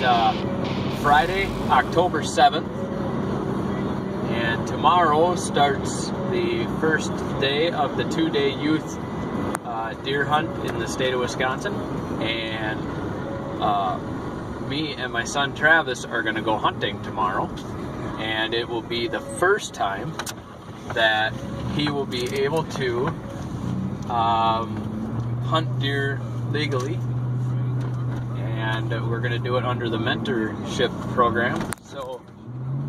Friday, October 7th, and tomorrow starts the first day of the 2-day youth deer hunt in the state of Wisconsin, and me and my son Travis are going to go hunting tomorrow, and it will be the first time that he will be able to hunt deer legally, and we're going to do it under the mentorship program, so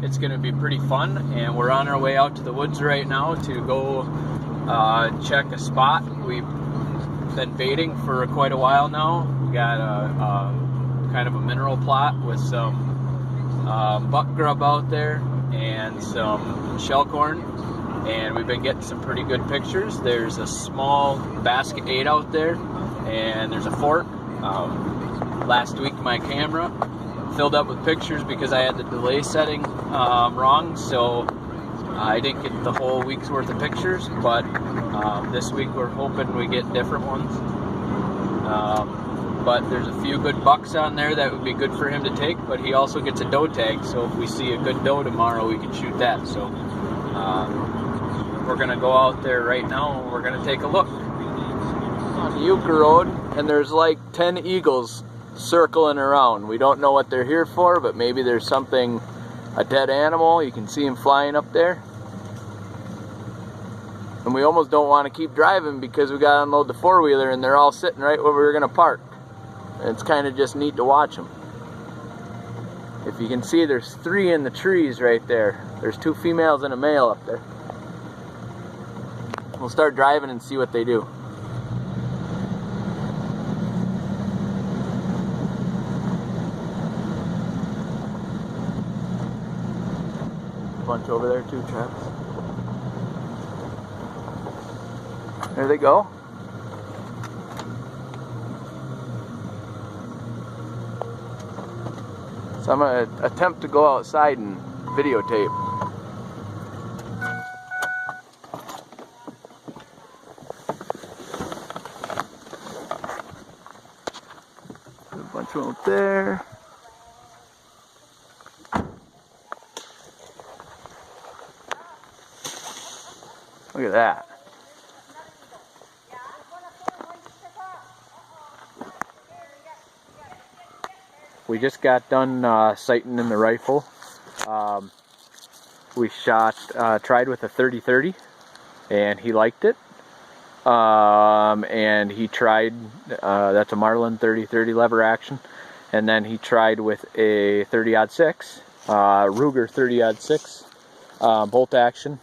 it's going to be pretty fun. And we're on our way out to the woods right now to go check a spot. We've been baiting for quite a while now. We got a kind of a mineral plot with some buck grub out there and some shell corn, and we've been getting some pretty good pictures. There's a small basket 8 out there, and there's a fork. Last week my camera filled up with pictures because I had the delay setting wrong, so I didn't get the whole week's worth of pictures, but this week we're hoping we get different ones. But there's a few good bucks on there that would be good for him to take, but he also gets a doe tag, so if we see a good doe tomorrow we can shoot that. So we're gonna go out there right now and we're gonna take a look on the Euchre Road, and there's like 10 eagles circling around. We don't know what they're here for, but maybe there's something, a dead animal. You can see them flying up there, and we almost don't want to keep driving because we got to unload the four-wheeler and they're all sitting right where we were going to park. And it's kind of just neat to watch them. If you can see, there's 3 in the trees right there. There's 2 females and a male up there. We'll start driving and see what they do. Bunch over there too, Travis. There they go. So I'm going to attempt to go outside and videotape. A bunch of them up there. Look at that. We just got done sighting in the rifle. We tried with a 30-30, and he liked it. And he tried, that's a Marlin 30-30 lever action. And then he tried with a 30-06, Ruger 30-06 bolt action.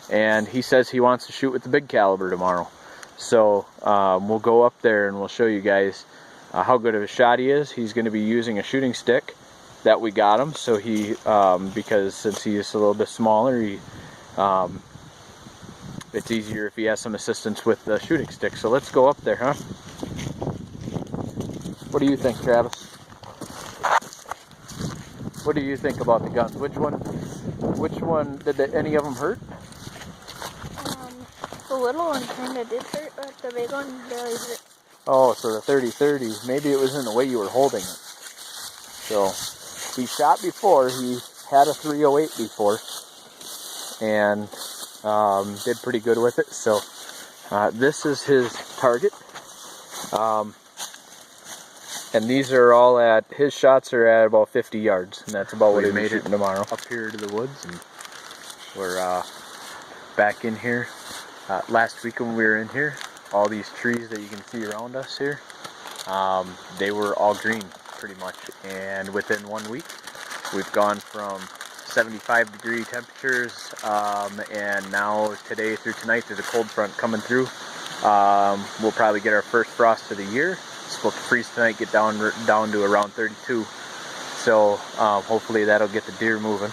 And he says he wants to shoot with the big caliber tomorrow. So we'll go up there and we'll show you guys how good of a shot he is. He's going to be using a shooting stick that we got him. So he, because since he is a little bit smaller, he, it's easier if he has some assistance with the shooting stick. So let's go up there, huh? What do you think, Travis? What do you think about the guns? Which one did any of them hurt? The little one kind of did hurt, but the big one barely hurt. Oh, so the 30-30, maybe it was in the way you were holding it. So, he shot before, he had a 308 before, and did pretty good with it. So, this is his target. And these are all at, his shots are at about 50 yards, and that's about what he made it tomorrow. Up here to the woods, and we're back in here. Last week when we were in here, all these trees that you can see around us here, they were all green pretty much, and within 1 week we've gone from 75-degree temperatures, and now today through tonight there's a cold front coming through. We'll probably get our first frost of the year. It's supposed to freeze tonight, get down to around 32, so hopefully that'll get the deer moving.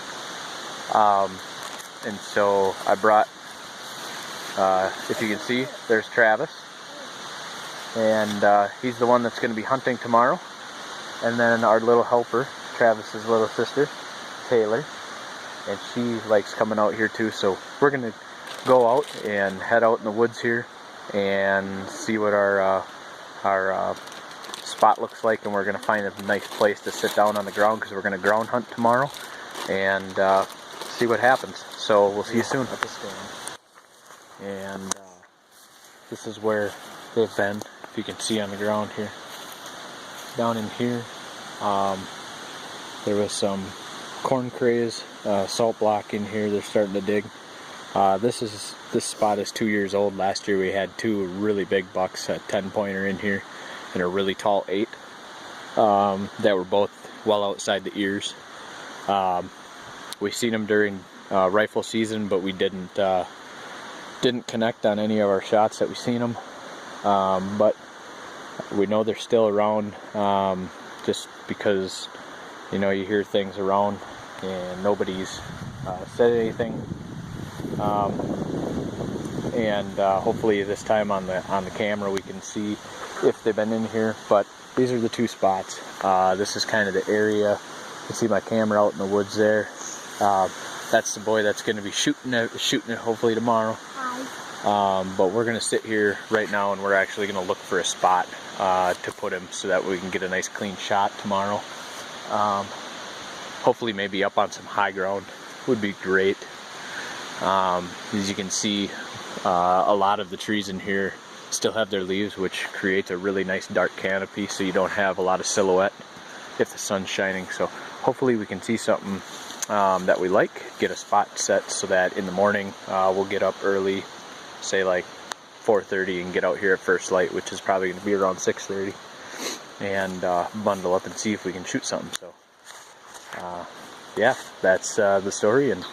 And so I brought, if you can see, there's Travis, and he's the one that's going to be hunting tomorrow. And then our little helper, Travis's little sister, Taylor, and she likes coming out here too. So we're going to go out and head out in the woods here and see what our spot looks like, and we're going to find a nice place to sit down on the ground because we're going to ground hunt tomorrow and see what happens. So we'll see you soon. And this is where they've been, if you can see on the ground here. Down in here, there was some corn crays, salt block in here. They're starting to dig. This spot is 2 years old. Last year we had 2 really big bucks, a 10-pointer in here and a really tall 8 that were both well outside the ears. We seen them during rifle season, but we didn't connect on any of our shots that we seen them. But we know they're still around, just because, you know, you hear things around and nobody's said anything. Hopefully this time on the camera we can see if they've been in here. But these are the 2 spots. This is kind of the area. You can see my camera out in the woods there. That's the boy that's going to be shooting it hopefully tomorrow. But we're going to sit here right now, and we're actually going to look for a spot to put him so that we can get a nice clean shot tomorrow. Hopefully maybe up on some high ground would be great. As you can see, a lot of the trees in here still have their leaves, which creates a really nice dark canopy, so you don't have a lot of silhouette if the sun's shining. So hopefully we can see something that we like, get a spot set so that in the morning we'll get up early, say like 4:30, and get out here at first light, which is probably going to be around 6:30, and bundle up and see if we can shoot something. So yeah, that's the story, and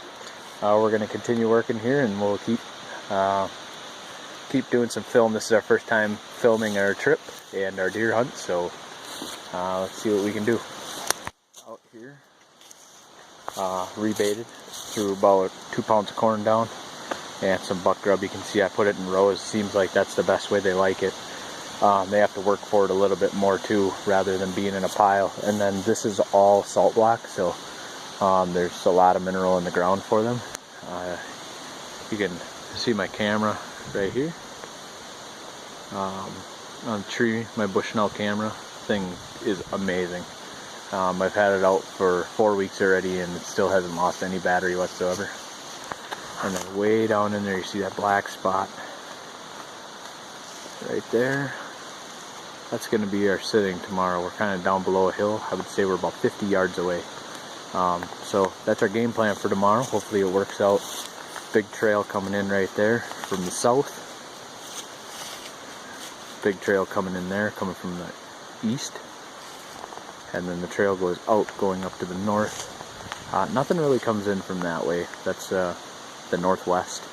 we're going to continue working here, and we'll keep doing some film. This is our first time filming our trip and our deer hunt, so let's see what we can do. Out here, rebaited, threw about 2 pounds of corn down and some buck grub. You can see I put it in rows. Seems like that's the best way they like it. They have to work for it a little bit more too, rather than being in a pile. And then this is all salt block, so there's a lot of mineral in the ground for them. You can see my camera right here on the tree. My Bushnell camera thing is amazing. I've had it out for 4 weeks already, and it still hasn't lost any battery whatsoever. And then way down in there, you see that black spot right there. That's going to be our sitting tomorrow. We're kind of down below a hill. I would say we're about 50 yards away. So that's our game plan for tomorrow. Hopefully it works out. Big trail coming in right there from the south. Big trail coming in there, coming from the east. And then the trail goes out, going up to the north. Nothing really comes in from that way. That's the northwest.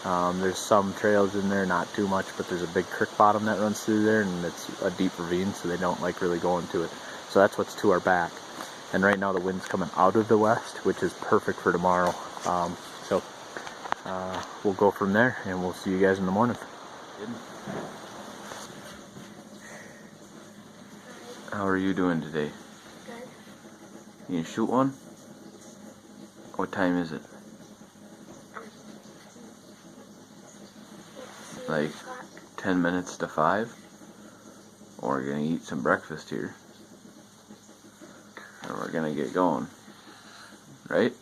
There's some trails in there, not too much, but there's a big creek bottom that runs through there, and it's a deep ravine, so they don't like really going to it. So that's what's to our back. And right now the wind's coming out of the west, which is perfect for tomorrow. So we'll go from there, and we'll see you guys in the morning. How are you doing today? Good. You gonna shoot one? What time is it? Like 10 minutes to 5? Or we're gonna eat some breakfast here. Or we're gonna get going. Right?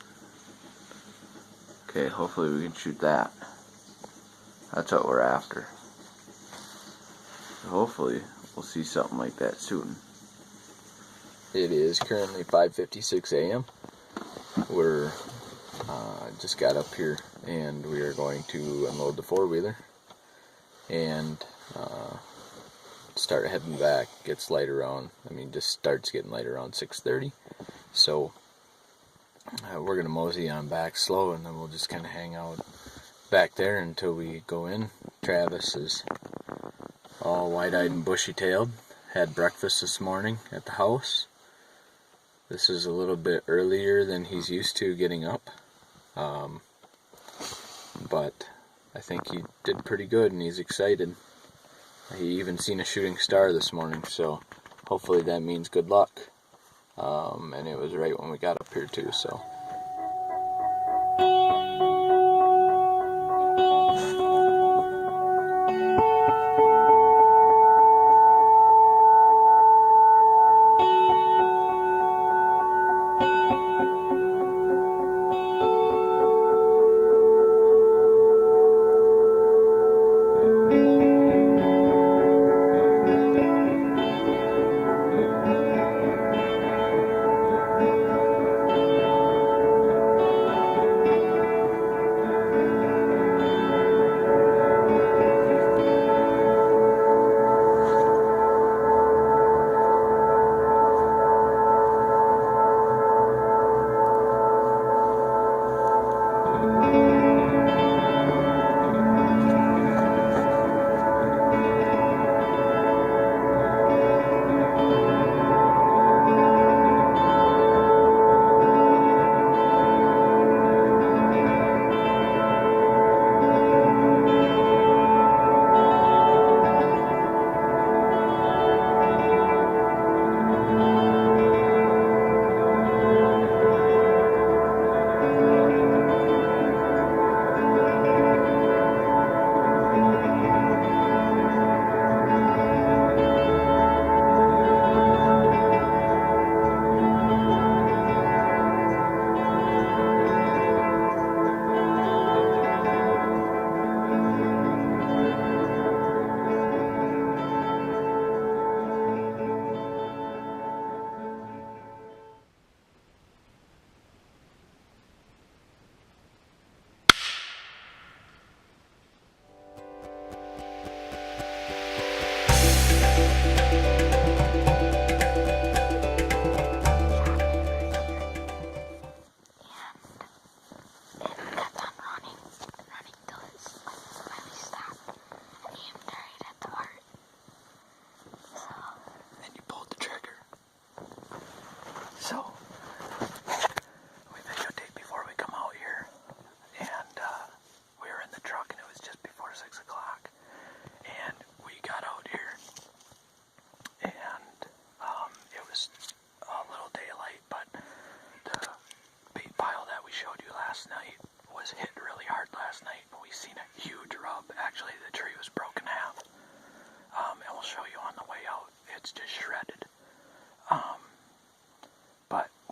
Okay, hopefully we can shoot that. That's what we're after. So hopefully we'll see something like that soon. It is currently 5:56 a.m. We're just got up here, and we are going to unload the four-wheeler and start heading back. Gets light around, just starts getting light around 6:30. So we're gonna mosey on back slow, and then we'll just kind of hang out back there until we go in. Travis is all wide-eyed and bushy-tailed. Had breakfast this morning at the house. This is a little bit earlier than he's used to getting up, but I think he did pretty good, and he's excited. He even seen a shooting star this morning, so hopefully that means good luck. And it was right when we got up here too, so.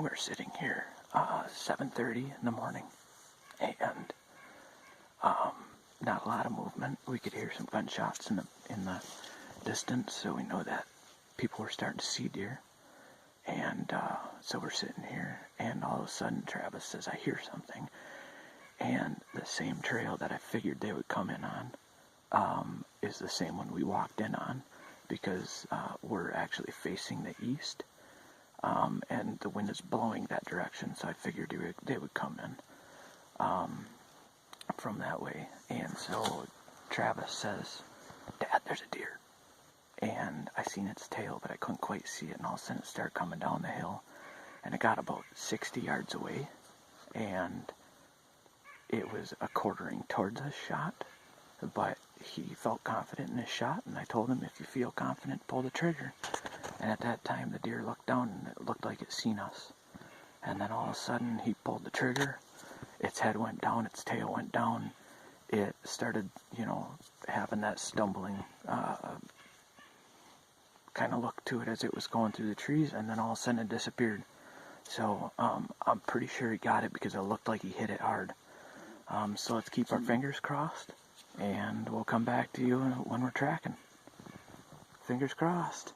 we're sitting here, 7:30 in the morning, and not a lot of movement. We could hear some gunshots in the distance, so we know that people were starting to see deer. And so we're sitting here, and all of a sudden Travis says, I hear something. And the same trail that I figured they would come in on is the same one we walked in on, because we're actually facing the east, and the wind is blowing that direction, so I figured they would come in from that way. And so Travis says, Dad, there's a deer. And I seen its tail, but I couldn't quite see it, and all of a sudden it started coming down the hill, and it got about 60 yards away, and it was a quartering towards us shot, but he felt confident in his shot, and I told him, if you feel confident, pull the trigger. And at that time the deer looked down, and it looked like it seen us, and then all of a sudden he pulled the trigger, its head went down, its tail went down, it started, having that stumbling kind of look to it as it was going through the trees, and then all of a sudden it disappeared. So I'm pretty sure he got it, because it looked like he hit it hard. So let's keep our fingers crossed, and we'll come back to you when we're tracking. Fingers crossed.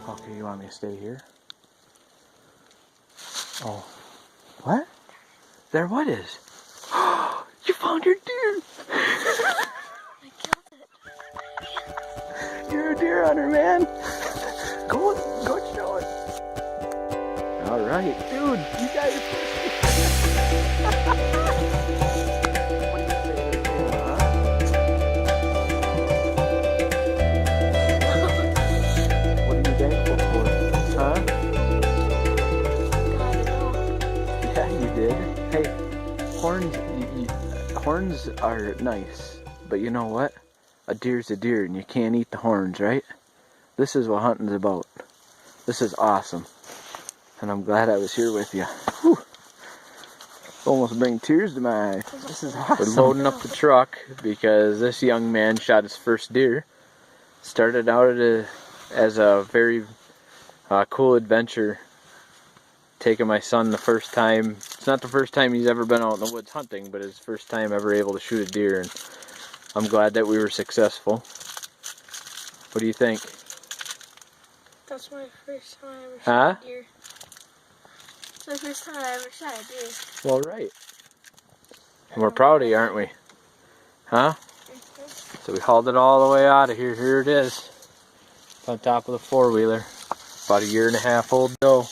Okay, you want me to stay here? Oh. What? There what is? You found your deer! I killed it. You're a deer hunter, man! Go show it! Alright, dude, you got your first. Horns are nice, but you know what? A deer's a deer, and you can't eat the horns, right? This is what hunting's about. This is awesome, and I'm glad I was here with you. Whew. Almost bring tears to my eyes. This is awesome. We're loading up the truck because this young man shot his first deer. Started out as a very cool adventure. Taking my son the first time. It's not the first time he's ever been out in the woods hunting, but his first time ever able to shoot a deer, and I'm glad that we were successful. What do you think? That's my first time I ever shot a deer. It's the first time I ever shot a deer. Well, right. And we're proud of you, aren't we? Huh? Mm-hmm. So we hauled it all the way out of here. Here it is. It's on top of the four-wheeler. About a 1.5 year old doe.